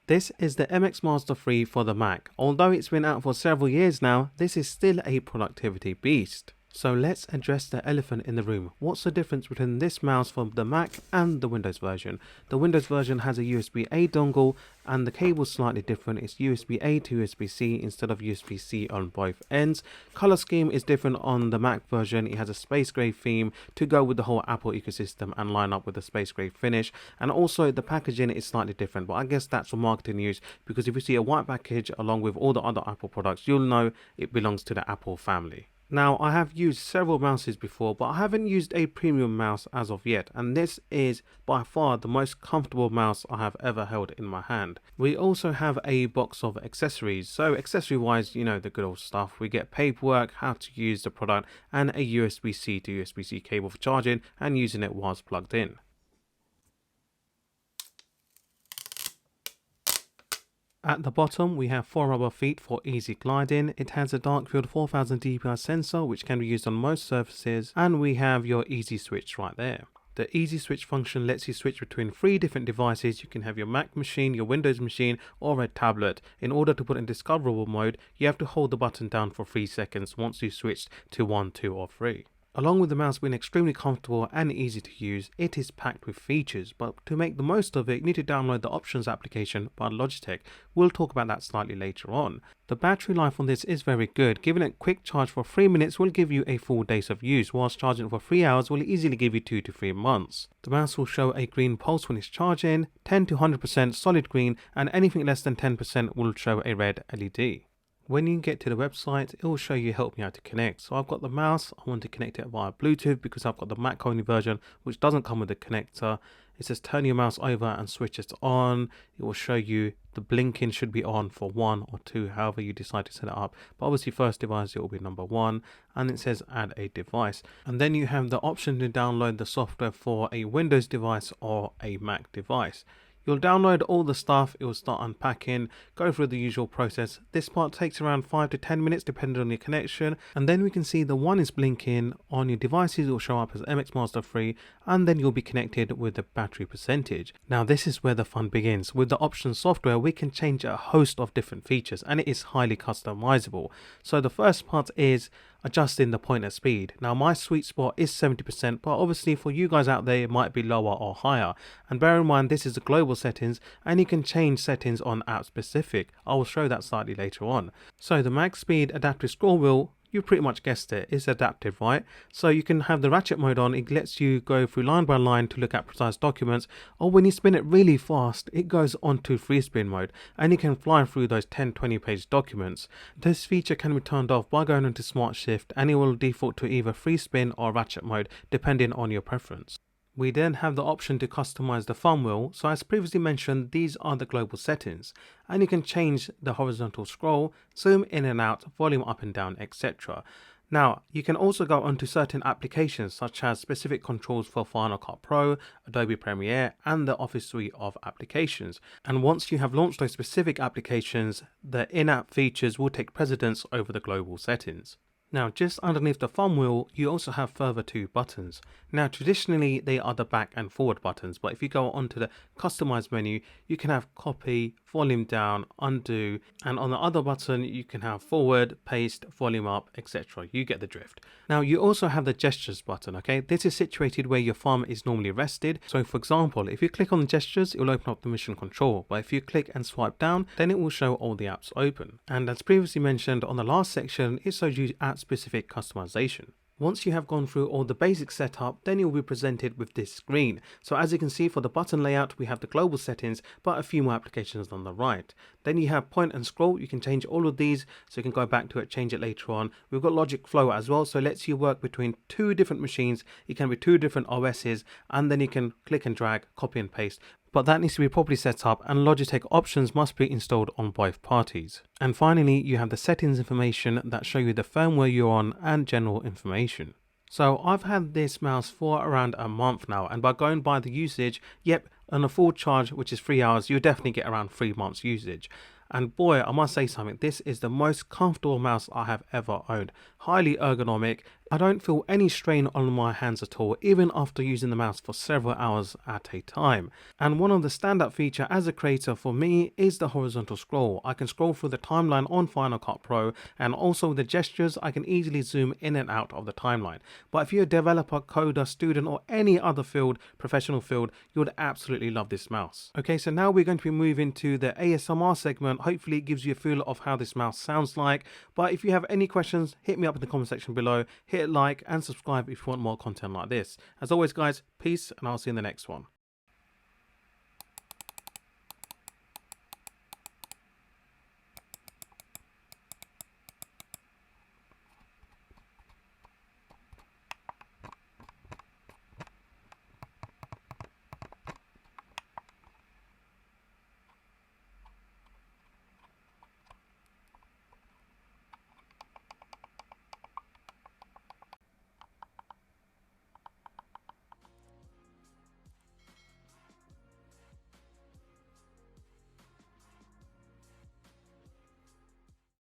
This is the MX Master 3 for the Mac. Although it's been out for several years now, this is still a productivity beast. So let's address the elephant in the room. What's the difference between this mouse for the Mac and the Windows version? The Windows version has a USB-A dongle and the cable is slightly different. It's USB-A to USB-C instead of USB-C on both ends. Color scheme is different on the Mac version. It has a space gray theme to go with the whole Apple ecosystem and line up with the space gray finish. And also the packaging is slightly different, but I guess that's for marketing use, because if you see a white package along with all the other Apple products, you'll know it belongs to the Apple family. Now, I have used several mouses before, but I haven't used a premium mouse as of yet, and this is by far the most comfortable mouse I have ever held in my hand. We also have a box of accessories, so accessory wise, you know, the good old stuff. We get paperwork, how to use the product, and a USB-C to USB-C cable for charging and using it whilst plugged in. At the bottom, we have 4 rubber feet for easy gliding. It has a dark field 4000 dpi sensor, which can be used on most surfaces, and we have your easy switch right there. The easy switch function lets you switch between 3 different devices. You can have your Mac machine, your Windows machine, or a tablet. In order to put in discoverable mode, you have to hold the button down for 3 seconds once you've switched to 1, 2, or 3. Along with the mouse being extremely comfortable and easy to use, it is packed with features, but to make the most of it, you need to download the options application by Logitech. We'll talk about that slightly later on. The battery life on this is very good. Giving it quick charge for 3 minutes will give you a full days of use, whilst charging it for 3 hours will easily give you 2 to 3 months. The mouse will show a green pulse when it's charging, 10 to 100% solid green, and anything less than 10% will show a red LED. When you get to the website, it will show you help me how to connect. So I've got the mouse, I want to connect it via Bluetooth because I've got the Mac only version, which doesn't come with the connector. It says turn your mouse over and switch it on. It will show you the blinking should be on for 1 or 2, however you decide to set it up. But obviously first device, it will be number 1, and it says add a device. And then you have the option to download the software for a Windows device or a Mac device. You'll download all the stuff, it will start unpacking, go through the usual process. This part takes around 5 to 10 minutes depending on your connection, and then we can see the 1 is blinking. On your devices it will show up as MX Master 3, and then you'll be connected with the battery percentage. Now this is where the fun begins. With the options software we can change a host of different features, and it is highly customizable. So the first part is adjusting the pointer speed. Now my sweet spot is 70%, but obviously for you guys out there it might be lower or higher. And bear in mind this is the global settings, and you can change settings on app specific. I will show that slightly later on. So the max speed adaptive scroll wheel, you pretty much guessed it, is adaptive, right? So you can have the ratchet mode on. It lets you go through line by line to look at precise documents, or when you spin it really fast it goes on to free spin mode and you can fly through those 10-20 page documents. This feature can be turned off by going into smart shift, and it will default to either free spin or ratchet mode depending on your preference. We then have the option to customize the thumb wheel. So as previously mentioned, these are the global settings, and you can change the horizontal scroll, zoom in and out, volume up and down, etc. Now you can also go onto certain applications such as specific controls for Final Cut Pro, Adobe Premiere, and the Office suite of applications. And once you have launched those specific applications, the in-app features will take precedence over the global settings. Now just underneath the thumb wheel you also have further 2 buttons. Now traditionally they are the back and forward buttons, but if you go onto the customize menu you can have copy, volume down, undo, and on the other button you can have forward, paste, volume up, etc. You get the drift. Now you also have the gestures button, okay? This is situated where your thumb is normally rested. So for example, if you click on the gestures it will open up the mission control, but if you click and swipe down then it will show all the apps open. And as previously mentioned on the last section, it shows you app specific customization. Once you have gone through all the basic setup, then you'll be presented with this screen. So as you can see, for the button layout we have the global settings, but a few more applications on the right. Then you have point and scroll. You can change all of these, so you can go back to it, change it later on. We've got logic flow as well, so it lets you work between 2 different machines. It can be 2 different OSs, and then you can click and drag, copy and paste. But that needs to be properly set up, and Logitech options must be installed on both parties. And finally you have the settings information that show you the firmware you're on and general information. So I've had this mouse for around a month now, and by going by the usage, yep, on a full charge which is 3 hours, you definitely get around 3 months usage. And boy, I must say something, this is the most comfortable mouse I have ever owned. Highly ergonomic, I don't feel any strain on my hands at all, even after using the mouse for several hours at a time. And one of the standout feature as a creator for me is the horizontal scroll. I can scroll through the timeline on Final Cut Pro, and also the gestures, I can easily zoom in and out of the timeline. But if you're a developer, coder, student, or any other field, professional field, you would absolutely love this mouse. Okay, so now we're going to be moving to the ASMR segment. Hopefully it gives you a feel of how this mouse sounds like. But if you have any questions, hit me up in the comment section below. Hit like and subscribe if you want more content like this. As always guys, peace, and I'll see you in the next one.